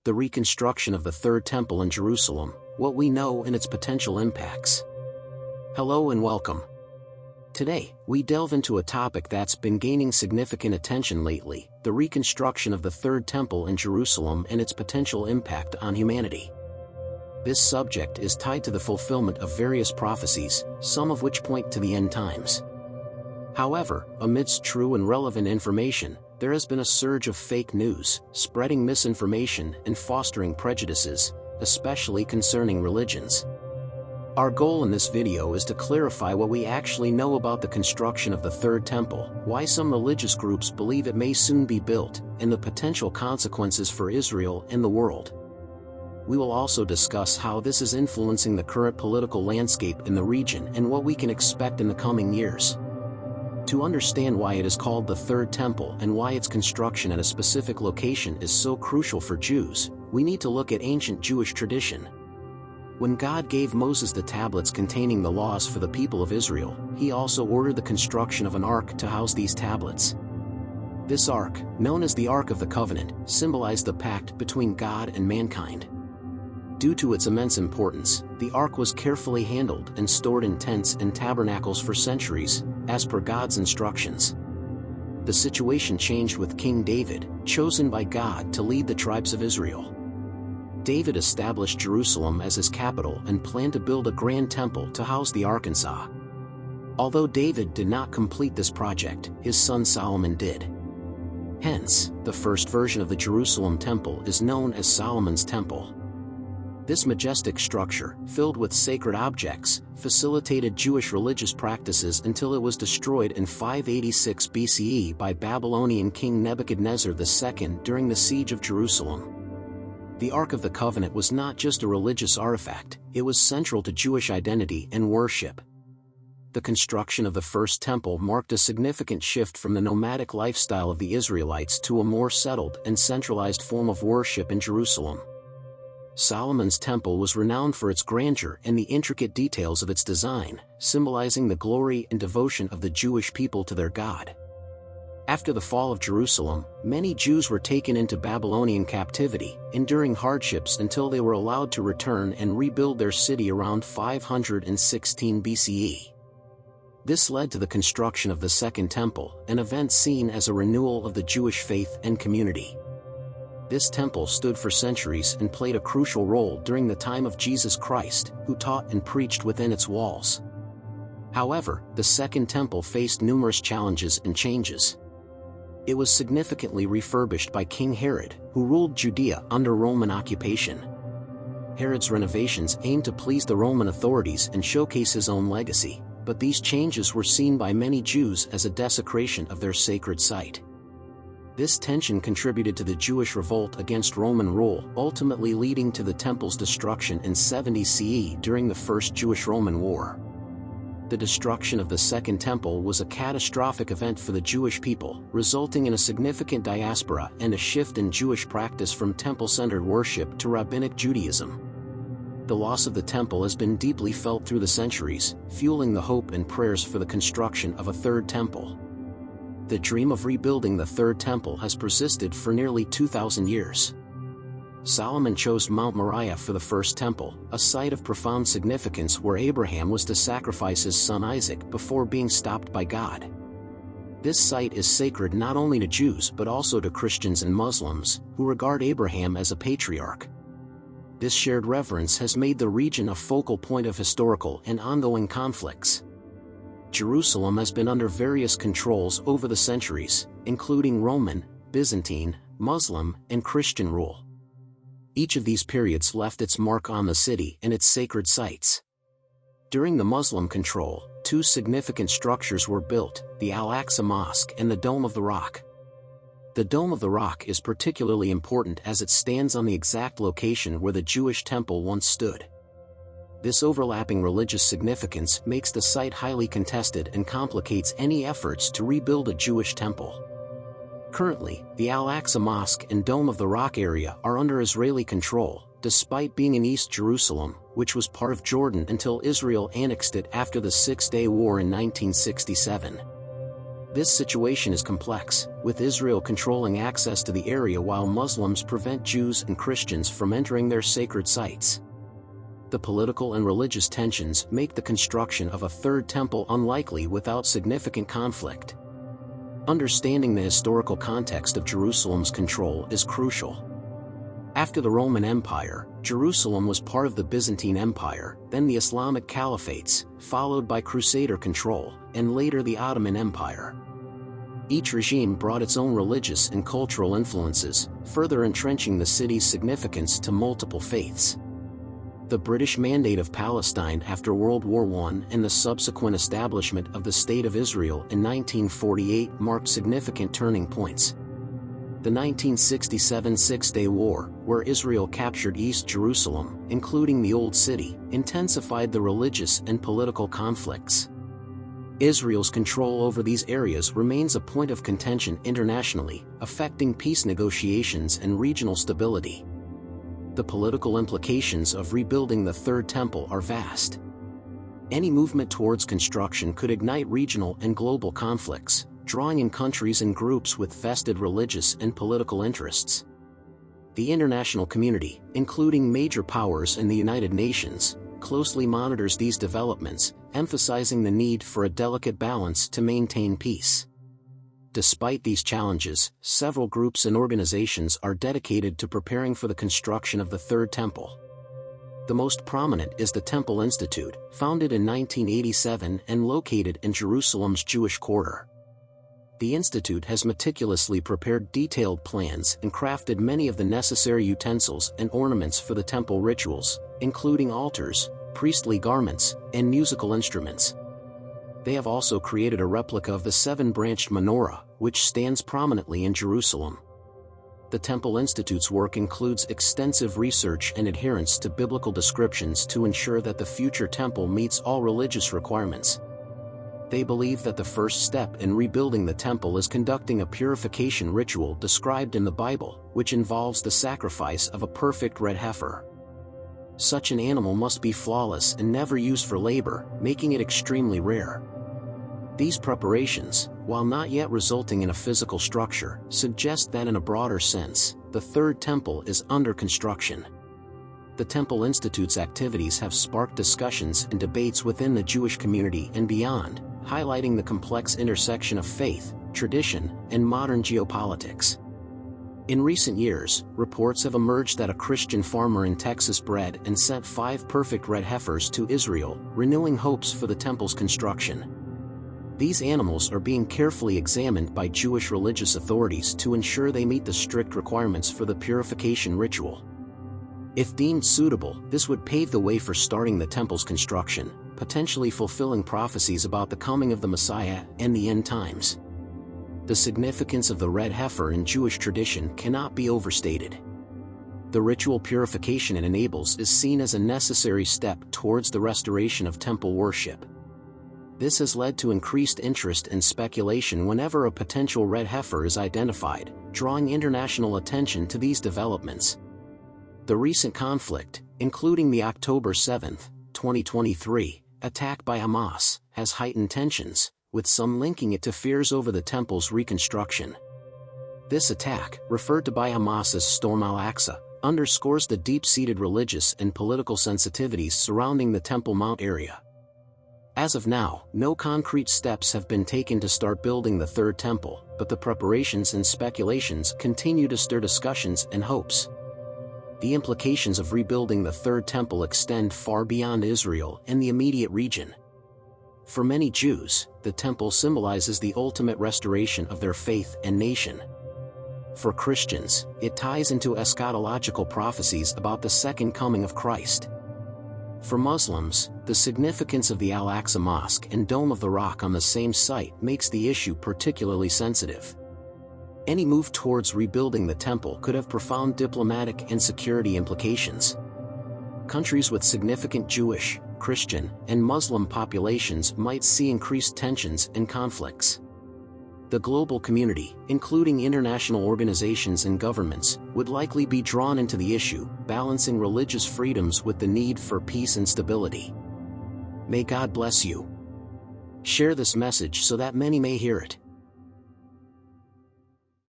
the reconstruction of the Third Temple in Jerusalem, what we know and its potential impacts. Hello and welcome. Today, we delve into a topic that's been gaining significant attention lately, the reconstruction of the Third Temple in Jerusalem and its potential impact on humanity. This subject is tied to the fulfillment of various prophecies, some of which point to the end times. However, amidst true and relevant information, there has been a surge of fake news, spreading misinformation and fostering prejudices, especially concerning religions. Our goal in this video is to clarify what we actually know about the construction of the Third Temple, why some religious groups believe it may soon be built, and the potential consequences for Israel and the world. We will also discuss how this is influencing the current political landscape in the region and what we can expect in the coming years. To understand why it is called the Third Temple and why its construction at a specific location is so crucial for Jews, we need to look at ancient Jewish tradition. When God gave Moses the tablets containing the laws for the people of Israel, he also ordered the construction of an ark to house these tablets. This ark, known as the Ark of the Covenant, symbolized the pact between God and mankind. Due to its immense importance, the ark was carefully handled and stored in tents and tabernacles for centuries, as per God's instructions. The situation changed with King David, chosen by God to lead the tribes of Israel. David established Jerusalem as his capital and planned to build a grand temple to house the ark. Although David did not complete this project, his son Solomon did. Hence, the first version of the Jerusalem temple is known as Solomon's Temple. This majestic structure, filled with sacred objects, facilitated Jewish religious practices until it was destroyed in 586 BCE by Babylonian King Nebuchadnezzar II during the siege of Jerusalem. The Ark of the Covenant was not just a religious artifact, it was central to Jewish identity and worship. The construction of the First Temple marked a significant shift from the nomadic lifestyle of the Israelites to a more settled and centralized form of worship in Jerusalem. Solomon's Temple was renowned for its grandeur and the intricate details of its design, symbolizing the glory and devotion of the Jewish people to their God. After the fall of Jerusalem, many Jews were taken into Babylonian captivity, enduring hardships until they were allowed to return and rebuild their city around 516 BCE. This led to the construction of the Second Temple, an event seen as a renewal of the Jewish faith and community. This temple stood for centuries and played a crucial role during the time of Jesus Christ, who taught and preached within its walls. However, the Second Temple faced numerous challenges and changes. It was significantly refurbished by King Herod, who ruled Judea under Roman occupation. Herod's renovations aimed to please the Roman authorities and showcase his own legacy, but these changes were seen by many Jews as a desecration of their sacred site. This tension contributed to the Jewish revolt against Roman rule, ultimately leading to the temple's destruction in 70 CE during the First Jewish-Roman War. The destruction of the Second Temple was a catastrophic event for the Jewish people, resulting in a significant diaspora and a shift in Jewish practice from temple-centered worship to rabbinic Judaism. The loss of the temple has been deeply felt through the centuries, fueling the hope and prayers for the construction of a Third Temple. The dream of rebuilding the Third Temple has persisted for nearly 2,000 years. Solomon chose Mount Moriah for the First Temple, a site of profound significance where Abraham was to sacrifice his son Isaac before being stopped by God. This site is sacred not only to Jews but also to Christians and Muslims, who regard Abraham as a patriarch. This shared reverence has made the region a focal point of historical and ongoing conflicts. Jerusalem has been under various controls over the centuries, including Roman, Byzantine, Muslim, and Christian rule. Each of these periods left its mark on the city and its sacred sites. During the Muslim control, two significant structures were built, the Al-Aqsa Mosque and the Dome of the Rock. The Dome of the Rock is particularly important as it stands on the exact location where the Jewish temple once stood. This overlapping religious significance makes the site highly contested and complicates any efforts to rebuild a Jewish temple. Currently, the Al-Aqsa Mosque and Dome of the Rock area are under Israeli control, despite being in East Jerusalem, which was part of Jordan until Israel annexed it after the Six-Day War in 1967. This situation is complex, with Israel controlling access to the area while Muslims prevent Jews and Christians from entering their sacred sites. The political and religious tensions make the construction of a third temple unlikely without significant conflict. Understanding the historical context of Jerusalem's control is crucial. After the Roman Empire, Jerusalem was part of the Byzantine Empire, then the Islamic Caliphates, followed by Crusader control, and later the Ottoman Empire. Each regime brought its own religious and cultural influences, further entrenching the city's significance to multiple faiths. The British Mandate of Palestine after World War I and the subsequent establishment of the State of Israel in 1948 marked significant turning points. The 1967 Six-Day War, where Israel captured East Jerusalem, including the Old City, intensified the religious and political conflicts. Israel's control over these areas remains a point of contention internationally, affecting peace negotiations and regional stability. The political implications of rebuilding the Third Temple are vast. Any movement towards construction could ignite regional and global conflicts, drawing in countries and groups with vested religious and political interests. The international community, including major powers and the United Nations, closely monitors these developments, emphasizing the need for a delicate balance to maintain peace. Despite these challenges, several groups and organizations are dedicated to preparing for the construction of the Third Temple. The most prominent is the Temple Institute, founded in 1987 and located in Jerusalem's Jewish quarter. The Institute has meticulously prepared detailed plans and crafted many of the necessary utensils and ornaments for the temple rituals, including altars, priestly garments, and musical instruments. They have also created a replica of the seven-branched menorah, which stands prominently in Jerusalem. The Temple Institute's work includes extensive research and adherence to biblical descriptions to ensure that the future temple meets all religious requirements. They believe that the first step in rebuilding the temple is conducting a purification ritual described in the Bible, which involves the sacrifice of a perfect red heifer. Such an animal must be flawless and never used for labor, making it extremely rare. These preparations, while not yet resulting in a physical structure, suggest that in a broader sense, the Third Temple is under construction. The Temple Institute's activities have sparked discussions and debates within the Jewish community and beyond, highlighting the complex intersection of faith, tradition, and modern geopolitics. In recent years, reports have emerged that a Christian farmer in Texas bred and sent 5 perfect red heifers to Israel, renewing hopes for the temple's construction. These animals are being carefully examined by Jewish religious authorities to ensure they meet the strict requirements for the purification ritual. If deemed suitable, this would pave the way for starting the temple's construction, potentially fulfilling prophecies about the coming of the Messiah and the end times. The significance of the red heifer in Jewish tradition cannot be overstated. The ritual purification it enables is seen as a necessary step towards the restoration of temple worship. This has led to increased interest and speculation whenever a potential red heifer is identified, drawing international attention to these developments. The recent conflict, including the October 7, 2023, attack by Hamas, has heightened tensions, with some linking it to fears over the temple's reconstruction. This attack, referred to by Hamas as Storm al-Aqsa, underscores the deep-seated religious and political sensitivities surrounding the Temple Mount area. As of now, no concrete steps have been taken to start building the Third Temple, but the preparations and speculations continue to stir discussions and hopes. The implications of rebuilding the Third Temple extend far beyond Israel and the immediate region. For many Jews, the temple symbolizes the ultimate restoration of their faith and nation. For Christians, it ties into eschatological prophecies about the second coming of Christ. For Muslims, the significance of the Al-Aqsa Mosque and Dome of the Rock on the same site makes the issue particularly sensitive. Any move towards rebuilding the temple could have profound diplomatic and security implications. Countries with significant Jewish, Christian, and Muslim populations might see increased tensions and conflicts. The global community, including international organizations and governments, would likely be drawn into the issue, balancing religious freedoms with the need for peace and stability. May God bless you. Share this message so that many may hear it.